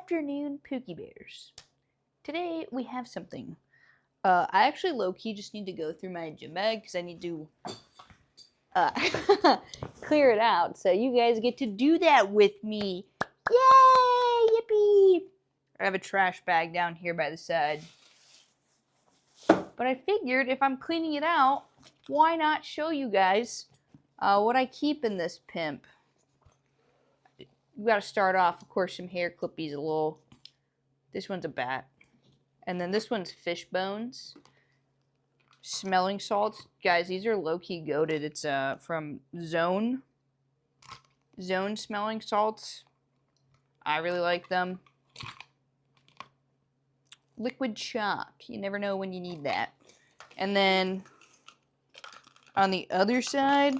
afternoon, Pookie Bears. Today we have something. I actually low-key just need to go through my gym bag because I need to clear it out so you guys get to do that with me. Yay! Yippee! I have a trash bag down here by the side. But I figured if I'm cleaning it out, why not show you guys what I keep in this pimp. We gotta start off, of course, some hair clippies, a little. This one's a bat. And then this one's fish bones. Smelling salts. Guys, these are low-key goated. It's from Zone smelling salts. I really like them. Liquid chalk. You never know when you need that. And then on the other side,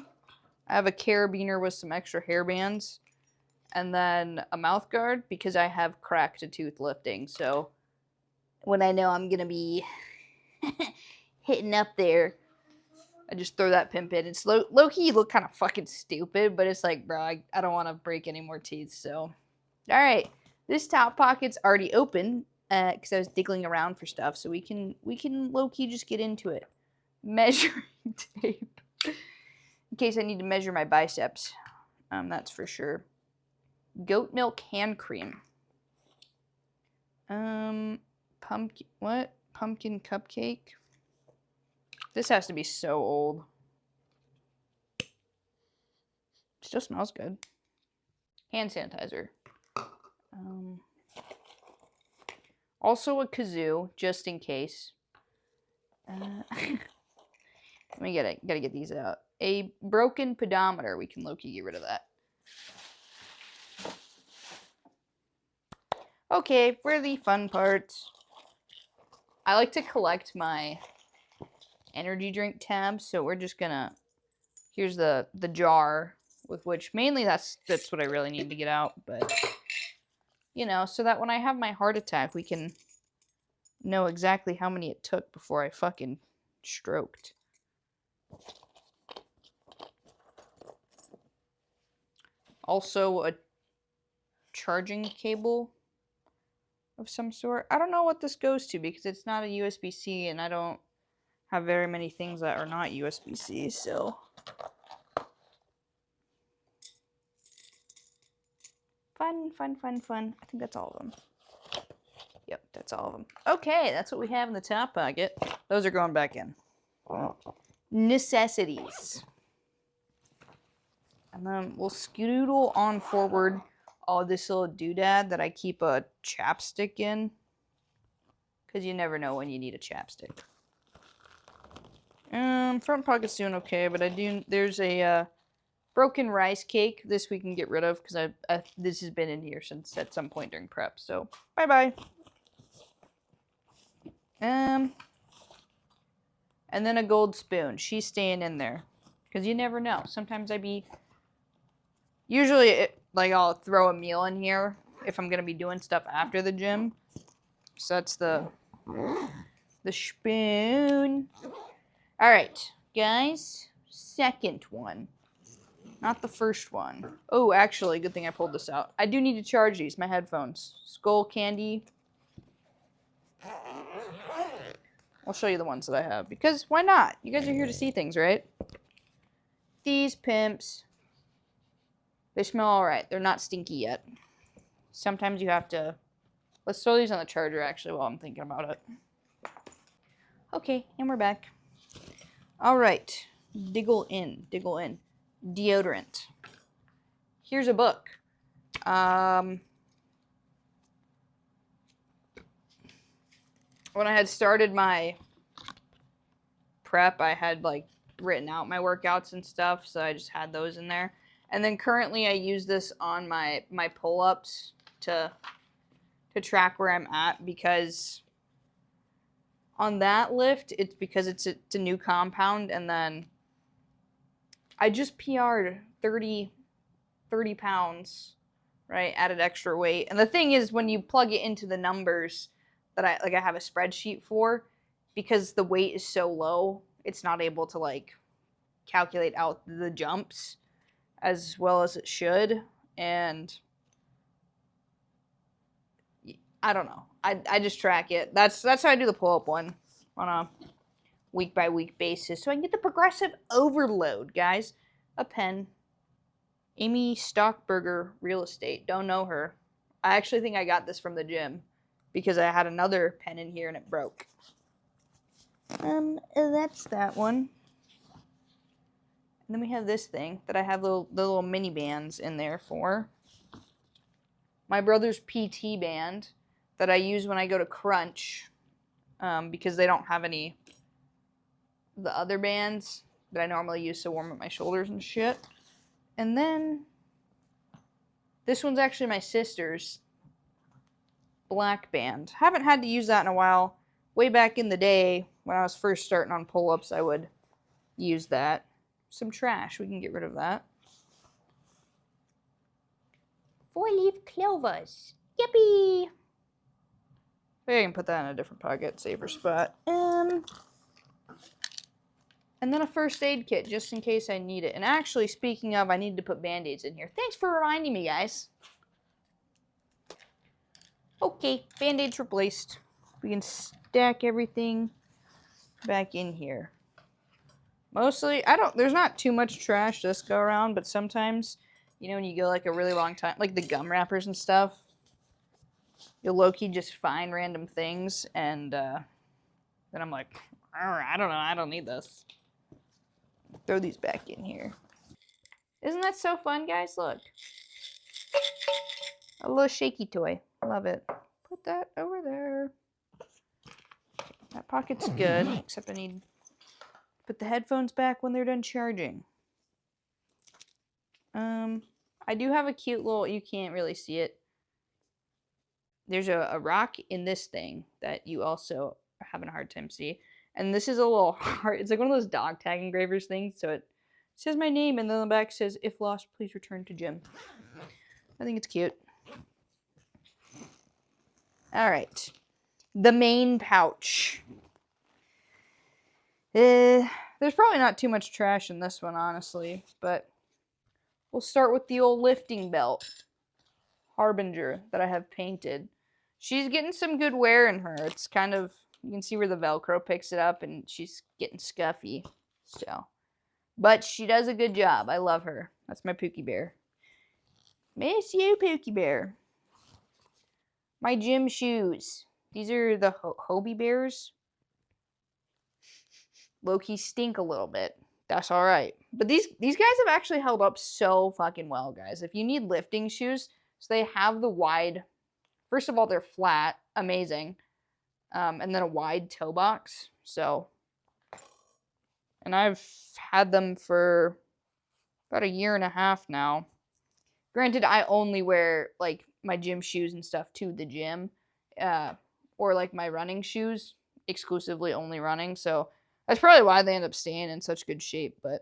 I have a carabiner with some extra hair bands. And then a mouth guard because I have cracked a tooth lifting. So when I know I'm going to be hitting up there, I just throw that pimp in. It's low-key look kind of fucking stupid, but it's like, bro, I don't want to break any more teeth. So, all right. This top pocket's already open because I was diggling around for stuff. So we can low-key just get into it. Measuring tape. In case I need to measure my biceps. That's for sure. Goat milk hand cream. Pumpkin, what? Pumpkin cupcake? This has to be so old. Still smells good. Hand sanitizer. Also a kazoo, just in case. Let me gotta get these out. A broken pedometer. We can low-key get rid of that. Okay, for the fun parts. I like to collect my energy drink tabs, so we're just gonna. Here's the jar with which mainly that's what I really need to get out, but you know, so that when I have my heart attack, we can know exactly how many it took before I fucking stroked. Also a charging cable of some sort. I don't know what this goes to because it's not a USB-C and I don't have very many things that are not USB-C, so. Fun. I think that's all of them. Yep, that's all of them. Okay, that's what we have in the top pocket. Those are going back in. Necessities. And then we'll skedoodle on forward. Oh, this little doodad that I keep a chapstick in. Because you never know when you need a chapstick. Front pocket's doing okay, but there's a broken rice cake. This we can get rid of because this has been in here since at some point during prep. So, bye-bye. And then a gold spoon. She's staying in there. Because you never know. Sometimes usually, I'll throw a meal in here if I'm going to be doing stuff after the gym. So that's the spoon. Alright, guys. Second one. Not the first one. Oh, actually, good thing I pulled this out. I do need to charge these, my headphones. Skull candy. I'll show you the ones that I have. Because why not? You guys are here to see things, right? These pimps. They smell alright. They're not stinky yet. Sometimes you have to. Let's throw these on the charger actually while I'm thinking about it. Okay, and we're back. Alright. Diggle in. Deodorant. Here's a book. When I had started my prep, I had written out my workouts and stuff, so I just had those in there. And then currently I use this on my pull-ups to track where I'm at because on that lift, it's because it's a new compound, and then I just PR'd 30 pounds, right? Added extra weight. And the thing is, when you plug it into the numbers that I have a spreadsheet for, because the weight is so low, it's not able to calculate out the jumps as well as it should. And I don't know. I just track it. That's how I do the pull-up one on a week-by-week basis. So I can get the progressive overload, guys. A pen. Amy Stockberger Real Estate. Don't know her. I actually think I got this from the gym because I had another pen in here and it broke. That's that one. And then we have this thing that I have the little mini bands in there for. My brother's PT band that I use when I go to Crunch because they don't have any the other bands that I normally use to warm up my shoulders and shit. And then this one's actually my sister's black band. Haven't had to use that in a while. Way back in the day when I was first starting on pull-ups, I would use that. Some trash. We can get rid of that. 4-leaf clovers. Yippee! I can put that in a different pocket, safer spot. And then a first aid kit, just in case I need it. And actually, speaking of, I need to put Band-Aids in here. Thanks for reminding me, guys. Okay, Band-Aids replaced. We can stack everything back in here. Mostly, there's not too much trash this go around, but sometimes, you know, when you go like a really long time, like the gum wrappers and stuff, you'll low-key just find random things, and then I'm like, I don't know, I don't need this. Throw these back in here. Isn't that so fun, guys? Look. A little shaky toy. Love it. Put that over there. That pocket's good, except I need to put the headphones back when they're done charging. I do have a cute little, you can't really see it. There's a rock in this thing that you also are having a hard time see. And this is a little heart. It's like one of those dog tag engravers things. So it says my name, and then on the back says, if lost, please return to Jim. I think it's cute. All right. The main pouch. There's probably not too much trash in this one, honestly. But we'll start with the old lifting belt. Harbinger that I have painted. She's getting some good wear in her. It's kind of, you can see where the Velcro picks it up, and she's getting scuffy. So, but she does a good job. I love her. That's my Pookie Bear. Miss you, Pookie Bear. My gym shoes. These are the Hobie Bears. Low-key stink a little bit. That's all right. But these guys have actually held up so fucking well, guys. If you need lifting shoes, so they have the wide. First of all, they're flat, amazing, and then a wide toe box. So, and I've had them for about 1.5 years now. Granted, I only wear like my gym shoes and stuff to the gym, or like my running shoes, exclusively only running. So that's probably why they end up staying in such good shape. But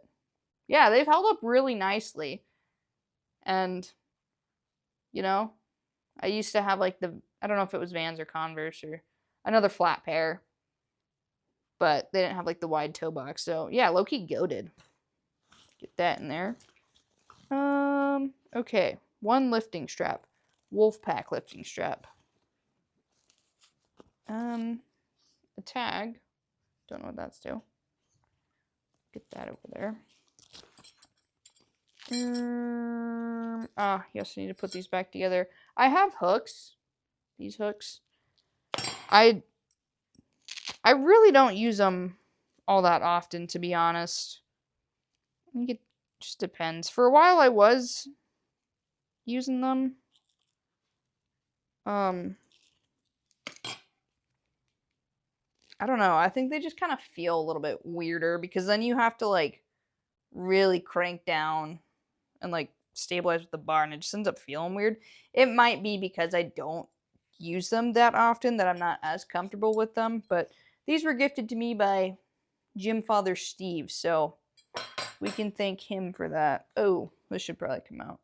yeah, they've held up really nicely, and you know, I used to have like I don't know if it was Vans or Converse or another flat pair, but they didn't have like the wide toe box. So yeah, low-key goated. Get that in there. Okay, one lifting strap, Wolfpak lifting strap. A tag. Don't know what that's to. Get that over there. Yes, I need to put these back together. I have hooks. These hooks. I really don't use them all that often, to be honest. I think it just depends. For a while, I was using them. I don't know. I think they just kind of feel a little bit weirder because then you have to like really crank down and like stabilize with the bar, and it just ends up feeling weird. It might be because I don't use them that often that I'm not as comfortable with them, but these were gifted to me by Gym Father Steve, so we can thank him for that. Oh, this should probably come out.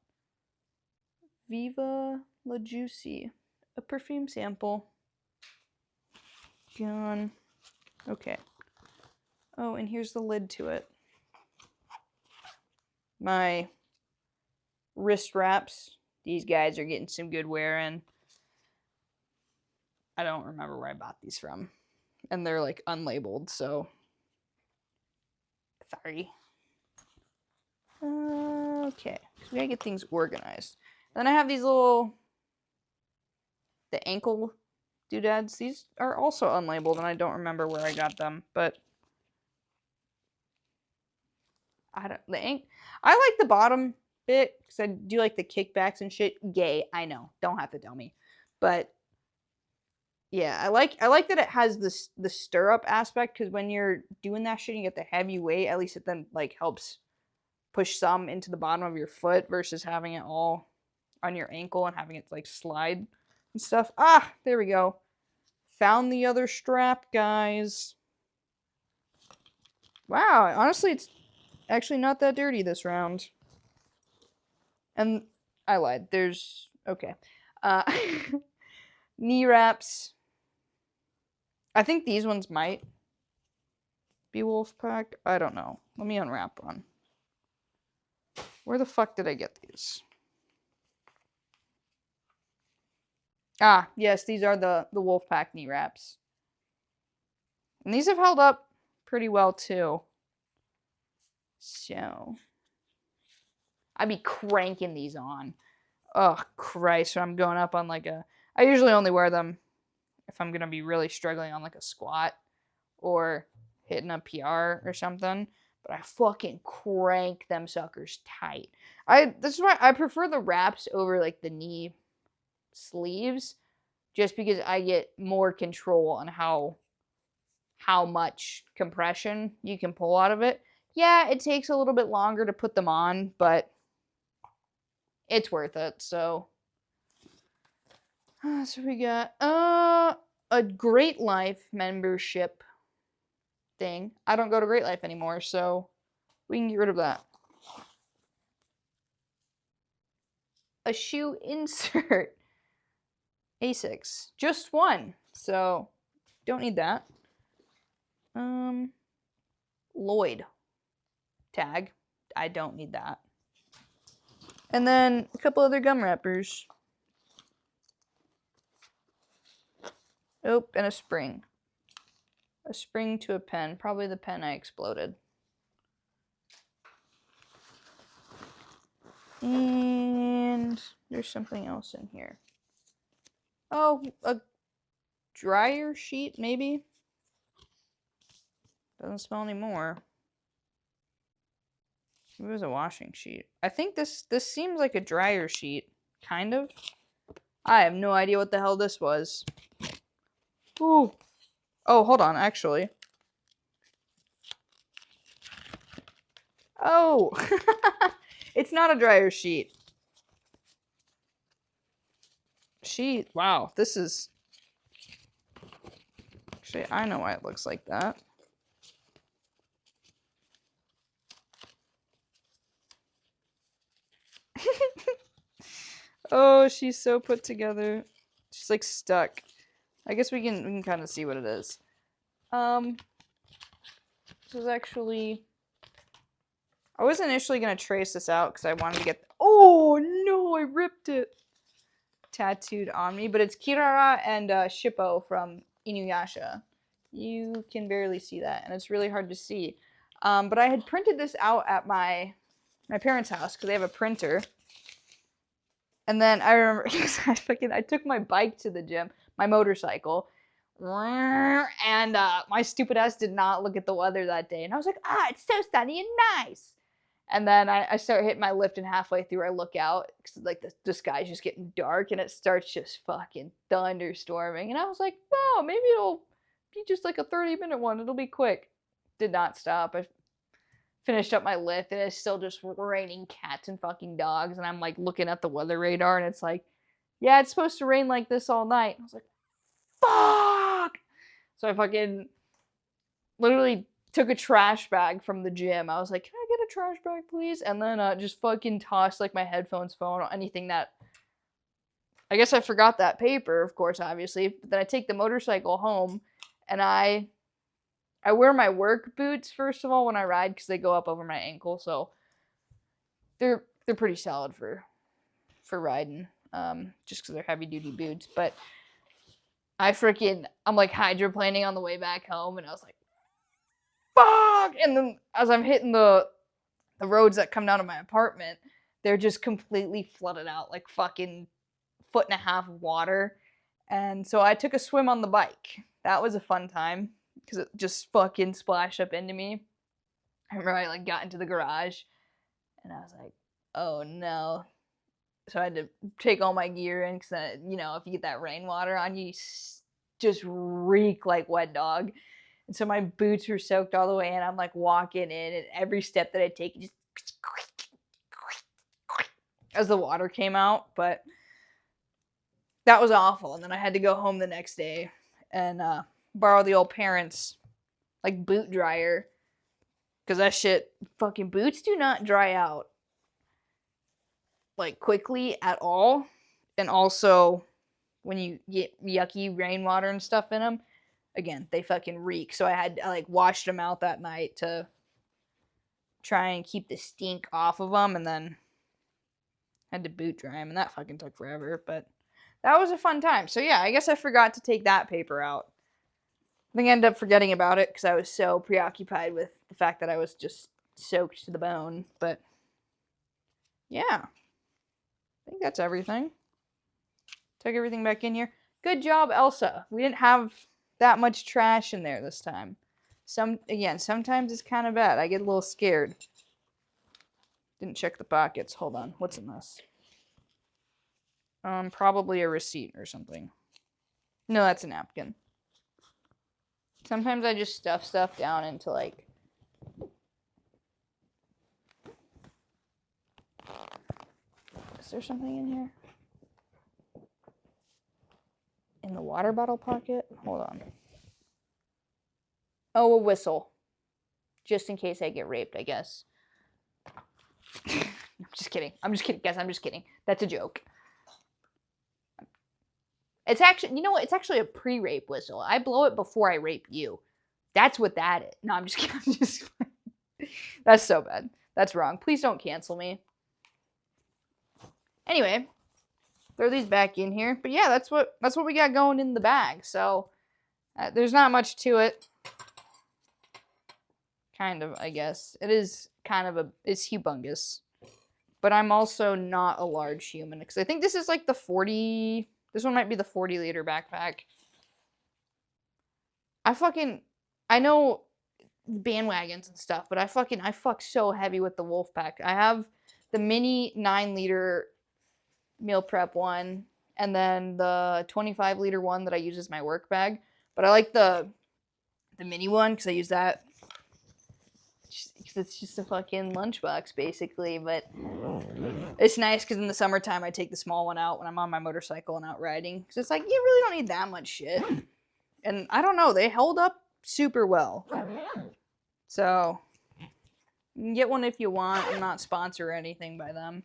Viva La Juicy, a perfume sample. Gone. Okay. Oh, and here's the lid to it. My wrist wraps. These guys are getting some good wear in. I don't remember where I bought these from. And they're like unlabeled, so sorry. Okay, we gotta get things organized. And then I have these the ankle doodads. These are also unlabeled, and I don't remember where I got them, but I like the bottom bit because I do like the kickbacks and shit. Gay, I know. Don't have to tell me, but yeah, I like that it has the stirrup aspect because when you're doing that shit, and you get the heavy weight. At least it then like helps push some into the bottom of your foot versus having it all on your ankle and having it like slide and stuff. Ah, there we go. Found the other strap, guys. Wow, honestly, it's actually not that dirty this round. And I lied. There's okay. Uh, knee wraps. I think these ones might be Wolfpak. I don't know. Let me unwrap one. Where the fuck did I get these? Ah, yes, these are the Wolfpak knee wraps. And these have held up pretty well too. So I'd be cranking these on. Oh Christ, when I'm going up on like I usually only wear them if I'm gonna be really struggling on like a squat or hitting a PR or something. But I fucking crank them suckers tight. This is why I prefer the wraps over like the knee sleeves, just because I get more control on how much compression you can pull out of it. Yeah, it takes a little bit longer to put them on, but it's worth it. So we got a Great Life membership thing. I don't go to Great Life anymore, so we can get rid of that. A shoe insert. Asics. Just one. So don't need that. Lloyd tag. I don't need that. And then a couple other gum wrappers. Oh, and a spring. A spring to a pen. Probably the pen I exploded. And there's something else in here. Oh, a dryer sheet, maybe? Doesn't smell anymore. It was a washing sheet. I think this seems like a dryer sheet. Kind of. I have no idea what the hell this was. Ooh. Oh, hold on, actually. Oh! It's not a dryer sheet. Wow, this is... Actually, I know why it looks like that. Oh, she's so put together. She's like stuck. I guess we can kind of see what it is. This is actually... I was initially going to trace this out because I wanted to get... Oh, no, I ripped it. Tattooed on me, but it's Kirara and Shippo from Inuyasha. You can barely see that, and it's really hard to see. But I had printed this out at my parents' house because they have a printer. And then I remember I took my bike to the gym, my motorcycle, and my stupid ass did not look at the weather that day. And I was like, it's so sunny and nice. And then I start hitting my lift, and halfway through I look out because like the sky's just getting dark, and it starts just fucking thunderstorming. And I was like, wow, maybe it'll be just like a 30-minute one. It'll be quick. Did not stop. I finished up my lift, and it's still just raining cats and fucking dogs. And I'm like looking at the weather radar, and it's like, yeah, it's supposed to rain like this all night. I was like, fuck. So I fucking literally took a trash bag from the gym. I was like, can I get a trash bag, please? And then just fucking tossed like my headphones, phone, or anything that... I guess I forgot that paper, of course, obviously. But then I take the motorcycle home, and I wear my work boots, first of all, when I ride, because they go up over my ankle, so they're pretty solid for riding, just because they're heavy-duty boots. But I'm like hydroplaning on the way back home, and I was like, fuck! And then as I'm hitting the roads that come down to my apartment, they're just completely flooded out, like fucking foot and a half of water. And so I took a swim on the bike. That was a fun time because it just fucking splashed up into me. I remember I like got into the garage and I was like, oh no. So I had to take all my gear in because, you know, if you get that rainwater on you, you just reek like wet dog. And so my boots were soaked all the way in. I'm like walking in, and every step that I take, just as the water came out. But that was awful. And then I had to go home the next day and borrow the old parents' like boot dryer, because that shit, fucking boots do not dry out like quickly at all. And also, when you get yucky rainwater and stuff in them, again, they fucking reek. So I like washed them out that night to try and keep the stink off of them, and then had to boot dry them, and that fucking took forever. But that was a fun time. So yeah, I guess I forgot to take that paper out. I think I ended up forgetting about it because I was so preoccupied with the fact that I was just soaked to the bone. But yeah, I think that's everything. Took everything back in here. Good job, Elsa. We didn't have that much trash in there this time. Sometimes it's kind of bad. I get a little scared. Didn't check the pockets. Hold on. What's in this? Probably a receipt or something. No, that's a napkin. Sometimes I just stuff stuff down into like... Is there something in here? In the water bottle pocket? Hold on. Oh, a whistle. Just in case I get raped, I guess. I'm just kidding. Guys, I'm just kidding. That's a joke. It's actually, you know what? It's actually a pre-rape whistle. I blow it before I rape you. That's what that is. No, I'm just kidding. That's so bad. That's wrong. Please don't cancel me. Anyway, throw these back in here. But yeah, that's what we got going in the bag. So there's not much to it. Kind of, I guess. It is kind of it's humongous. But I'm also not a large human, because I think this is like the 40, this one might be the 40-liter backpack. I know bandwagons and stuff, but I fuck so heavy with the Wolfpak. I have the mini 9-liter meal prep one, and then the 25-liter one that I use as my work bag. But I like the mini one because I use that. It's just a fucking lunchbox, basically. But it's nice because in the summertime, I take the small one out when I'm on my motorcycle and out riding. Because it's like, you really don't need that much shit. And I don't know, they held up super well. So, you can get one if you want. I'm not sponsored or anything by them.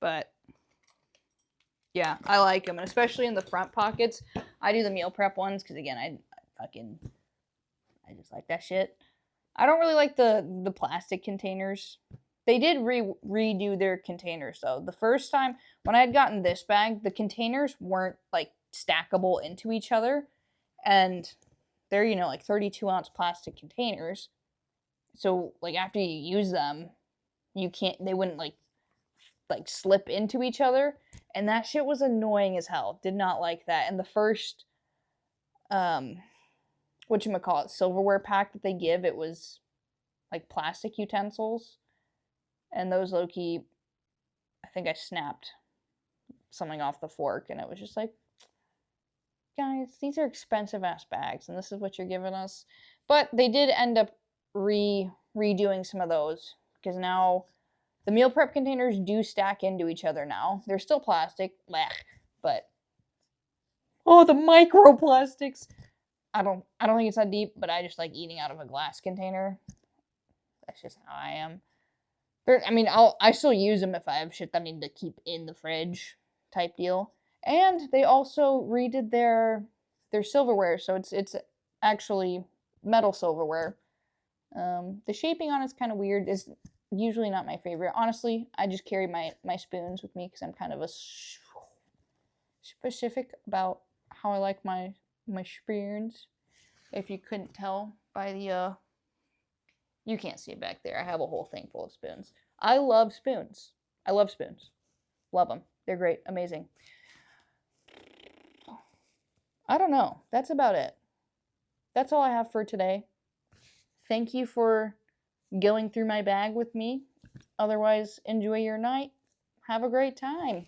But, yeah, I like them. And especially in the front pockets. I do the meal prep ones because, again, I just like that shit. I don't really like the plastic containers. They did redo their containers, though. The first time, when I had gotten this bag, the containers weren't, like, stackable into each other. And they're, you know, like 32-ounce plastic containers. So, like, after you use them, they wouldn't, like slip into each other. And that shit was annoying as hell. Did not like that. And the first, silverware pack that they give, it was like plastic utensils, and those low-key, I think I snapped something off the fork, and it was just like, guys, these are expensive ass bags, and this is what you're giving us. But they did end up redoing some of those, because now the meal prep containers do stack into each other now. They're still plastic, but oh, the microplastics. I don't think it's that deep, but I just like eating out of a glass container. That's just how I am. I still use them if I have shit that I need to keep in the fridge type deal. And they also redid their silverware, so it's actually metal silverware. The shaping on it's kind of weird. It's usually not my favorite. Honestly, I just carry my spoons with me because I'm kind of a specific about how I like my spoons. If you couldn't tell by the you can't see it back there. I have a whole thing full of spoons. I love spoons. I love spoons. Love them. They're great. Amazing. I don't know. That's about it. That's all I have for today. Thank you for going through my bag with me. Otherwise, enjoy your night. Have a great time.